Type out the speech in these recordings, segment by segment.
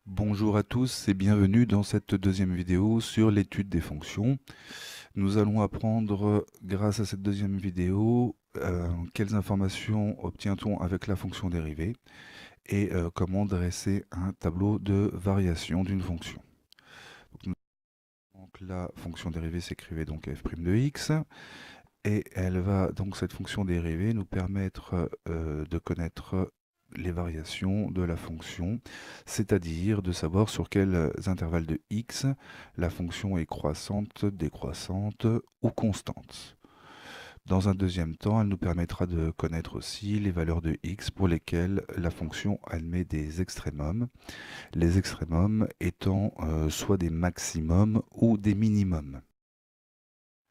Bonjour à tous et bienvenue dans cette deuxième vidéo sur l'étude des fonctions. Nous allons apprendre, grâce à cette deuxième vidéo, quelles informations obtient-on avec la fonction dérivée et comment dresser un tableau de variation d'une fonction. Donc, la fonction dérivée s'écrivait donc f' de x et elle va donc cette fonction dérivée nous permettre de connaître les variations de la fonction, c'est-à-dire de savoir sur quels intervalles de x la fonction est croissante, décroissante ou constante. Dans un deuxième temps, elle nous permettra de connaître aussi les valeurs de x pour lesquelles la fonction admet des extrémums, les extrémums étant soit des maximums ou des minimums.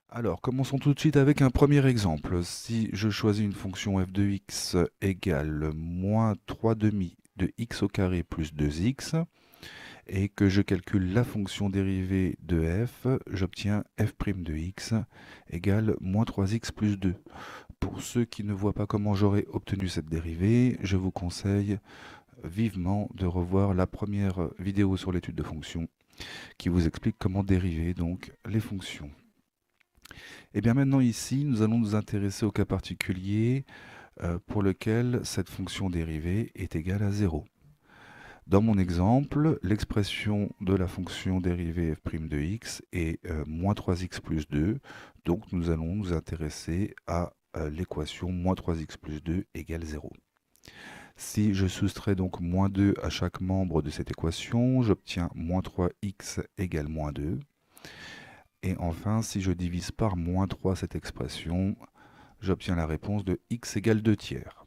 Alors, commençons tout de suite avec un premier exemple. Si je choisis une fonction f de x égale moins 3 demi de x au carré plus 2x, et que je calcule la fonction dérivée de f, j'obtiens f' de x égale moins 3x plus 2. Pour ceux qui ne voient pas comment j'aurais obtenu cette dérivée, je vous conseille vivement de revoir la première vidéo sur l'étude de fonctions qui vous explique comment dériver donc les fonctions. Et bien maintenant ici, nous allons nous intéresser au cas particulier pour lequel cette fonction dérivée est égale à 0. Dans mon exemple, l'expression de la fonction dérivée f' de x est moins 3x plus 2, donc nous allons nous intéresser à l'équation moins 3x plus 2 égale 0. Si je soustrais donc moins 2 à chaque membre de cette équation, j'obtiens moins 3x égale moins 2. Et enfin, si je divise par moins 3 cette expression, j'obtiens la réponse de x égale 2 tiers.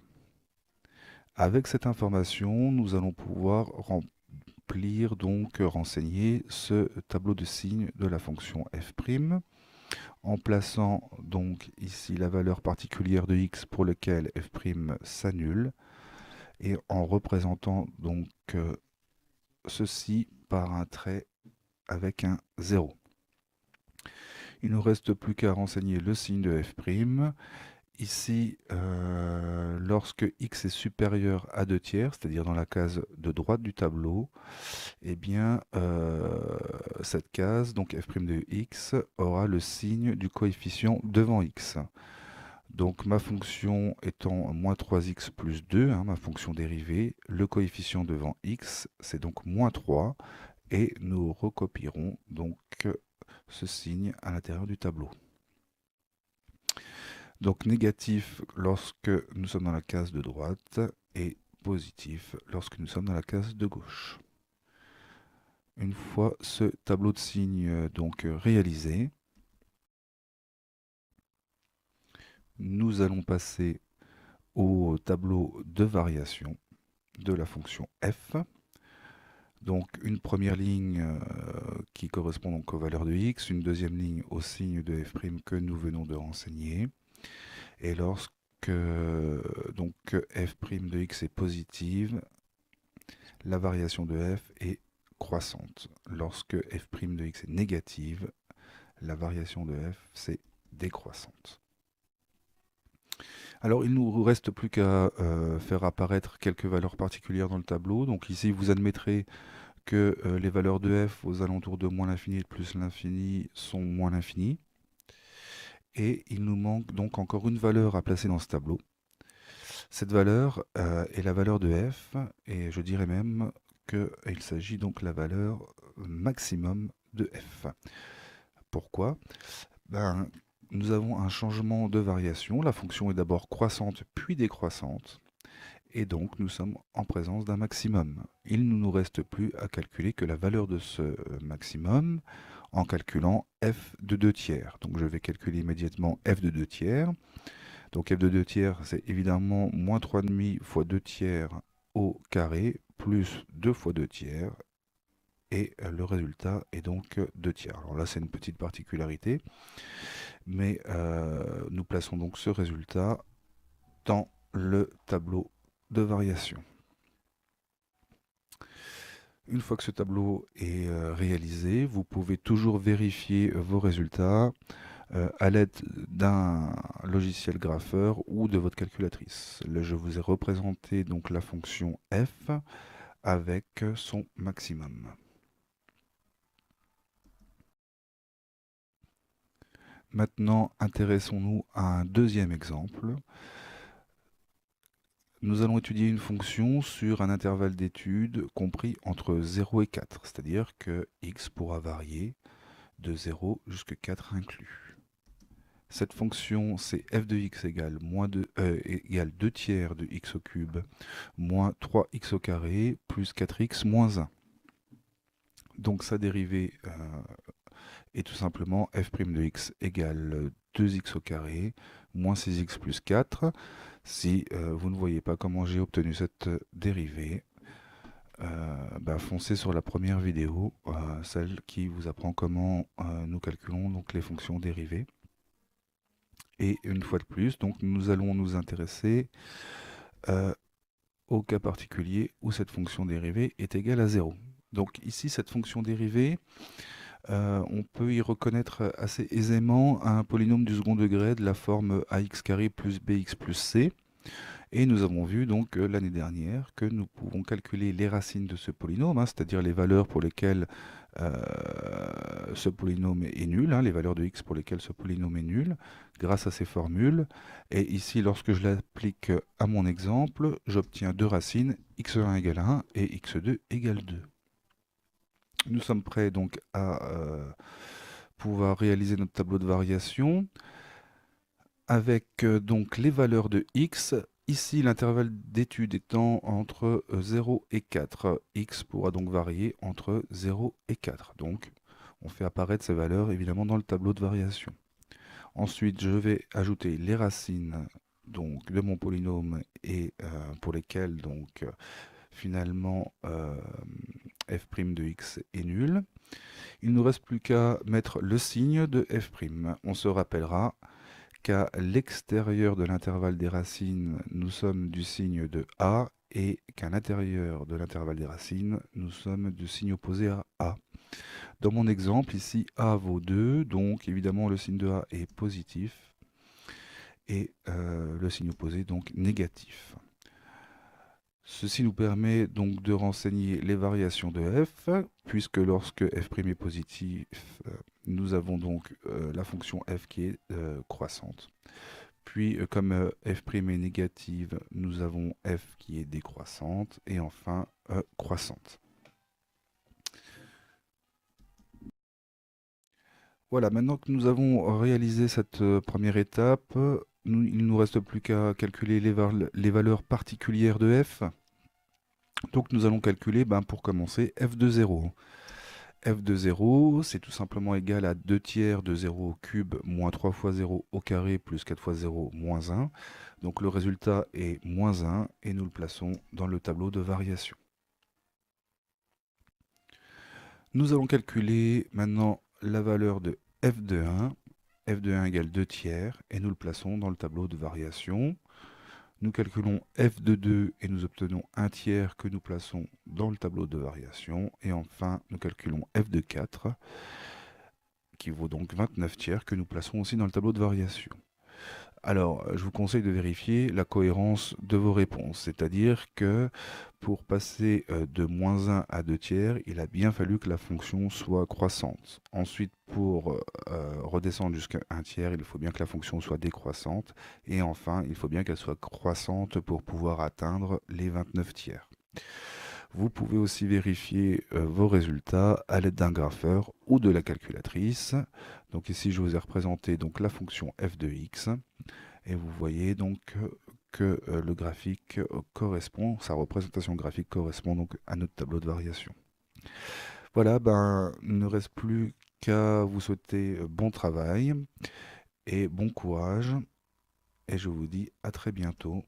Avec cette information, nous allons pouvoir remplir, donc renseigner ce tableau de signes de la fonction f', en plaçant donc ici la valeur particulière de x pour lequel f' s'annule, et en représentant donc ceci par un trait avec un 0. Il ne nous reste plus qu'à renseigner le signe de f'. Ici, lorsque x est supérieur à 2 tiers, c'est-à-dire dans la case de droite du tableau, eh bien, cette case, donc f' de x, aura le signe du coefficient devant x. Donc ma fonction étant moins 3x plus 2, ma fonction dérivée, le coefficient devant x, c'est donc moins 3, et nous recopierons donc ce signe à l'intérieur du tableau. Donc négatif lorsque nous sommes dans la case de droite et positif lorsque nous sommes dans la case de gauche. Une fois ce tableau de signes donc réalisé, nous allons passer au tableau de variation de la fonction f. Donc une première ligne qui correspond donc aux valeurs de x, une deuxième ligne au signe de f' que nous venons de renseigner. Et lorsque donc f' de x est positive, la variation de f est croissante. Lorsque f' de x est négative, la variation de f c'est décroissante. Alors il ne nous reste plus qu'à faire apparaître quelques valeurs particulières dans le tableau. Donc ici vous admettrez que les valeurs de f aux alentours de moins l'infini et de plus l'infini sont moins l'infini. Et il nous manque donc encore une valeur à placer dans ce tableau. Cette valeur est la valeur de f, et je dirais même qu'il s'agit donc de la valeur maximum de f. Pourquoi? Nous avons un changement de variation. La fonction est d'abord croissante puis décroissante. Et donc nous sommes en présence d'un maximum. Il ne nous reste plus à calculer que la valeur de ce maximum en calculant f de 2 tiers. Donc je vais calculer immédiatement f de 2 tiers. Donc f de 2 tiers, c'est évidemment moins 3,5 fois 2 tiers au carré, plus 2 fois 2 tiers, et le résultat est donc 2 tiers. Alors là, c'est une petite particularité, mais nous plaçons donc ce résultat dans le tableau de variation. Une fois que ce tableau est réalisé, vous pouvez toujours vérifier vos résultats à l'aide d'un logiciel grapheur ou de votre calculatrice. Là, je vous ai représenté donc la fonction f avec son maximum. Maintenant, intéressons-nous à un deuxième exemple. Nous allons étudier une fonction sur un intervalle d'étude compris entre 0 et 4, c'est-à-dire que x pourra varier de 0 jusqu'à 4 inclus. Cette fonction, c'est f de x égale, égale 2 tiers de x au cube moins 3x au carré plus 4x moins 1. Donc sa dérivée est tout simplement f' de x égale 2x au carré moins 6x plus 4. Si vous ne voyez pas comment j'ai obtenu cette dérivée, foncez sur la première vidéo, celle qui vous apprend comment nous calculons donc les fonctions dérivées. Et une fois de plus, donc nous allons nous intéresser au cas particulier où cette fonction dérivée est égale à 0. Donc ici, cette fonction dérivée, on peut y reconnaître assez aisément un polynôme du second degré de la forme ax carré plus bx plus c. Et nous avons vu donc l'année dernière que nous pouvons calculer les racines de ce polynôme, c'est-à-dire les valeurs pour lesquelles ce polynôme est nul, les valeurs de x pour lesquelles ce polynôme est nul, grâce à ces formules. Et ici, lorsque je l'applique à mon exemple, j'obtiens deux racines, x1 égale 1 et x2 égale 2. Nous sommes prêts donc à pouvoir réaliser notre tableau de variation avec donc les valeurs de x. Ici, l'intervalle d'étude étant entre 0 et 4, x pourra donc varier entre 0 et 4. Donc, on fait apparaître ces valeurs évidemment dans le tableau de variation. Ensuite, je vais ajouter les racines donc, de mon polynôme et pour lesquelles donc, finalement f' de x est nul. Il ne nous reste plus qu'à mettre le signe de f'. On se rappellera qu'à l'extérieur de l'intervalle des racines, nous sommes du signe de A et qu'à l'intérieur de l'intervalle des racines, nous sommes du signe opposé à A. Dans mon exemple, ici, A vaut 2, donc évidemment le signe de A est positif et le signe opposé donc négatif. Ceci nous permet donc de renseigner les variations de f, puisque lorsque f' est positif, nous avons donc la fonction f qui est croissante. Puis, comme f' est négative, nous avons f qui est décroissante, et enfin croissante. Voilà, maintenant que nous avons réalisé cette première étape, il ne nous reste plus qu'à calculer les valeurs particulières de f. Donc nous allons calculer, pour commencer, f de 0. f de 0, c'est tout simplement égal à 2 tiers de 0 au cube moins 3 fois 0 au carré plus 4 fois 0 moins 1. Donc le résultat est moins 1 et nous le plaçons dans le tableau de variation. Nous allons calculer maintenant la valeur de f de 1. f de 1 égale 2 tiers et nous le plaçons dans le tableau de variation. Nous calculons f de 2 et nous obtenons 1 tiers que nous plaçons dans le tableau de variation. Et enfin, nous calculons f de 4 qui vaut donc 29 tiers que nous plaçons aussi dans le tableau de variation. Alors, je vous conseille de vérifier la cohérence de vos réponses, c'est-à-dire que pour passer de moins 1 à 2 tiers, il a bien fallu que la fonction soit croissante. Ensuite, pour redescendre jusqu'à 1 tiers, il faut bien que la fonction soit décroissante. Et enfin, il faut bien qu'elle soit croissante pour pouvoir atteindre les 29 tiers. Vous pouvez aussi vérifier vos résultats à l'aide d'un grapheur ou de la calculatrice. Donc ici, je vous ai représenté donc la fonction f de x. Et vous voyez donc que le graphique correspond, sa représentation graphique correspond donc à notre tableau de variation. Voilà, il ne reste plus qu'à vous souhaiter bon travail et bon courage. Et je vous dis à très bientôt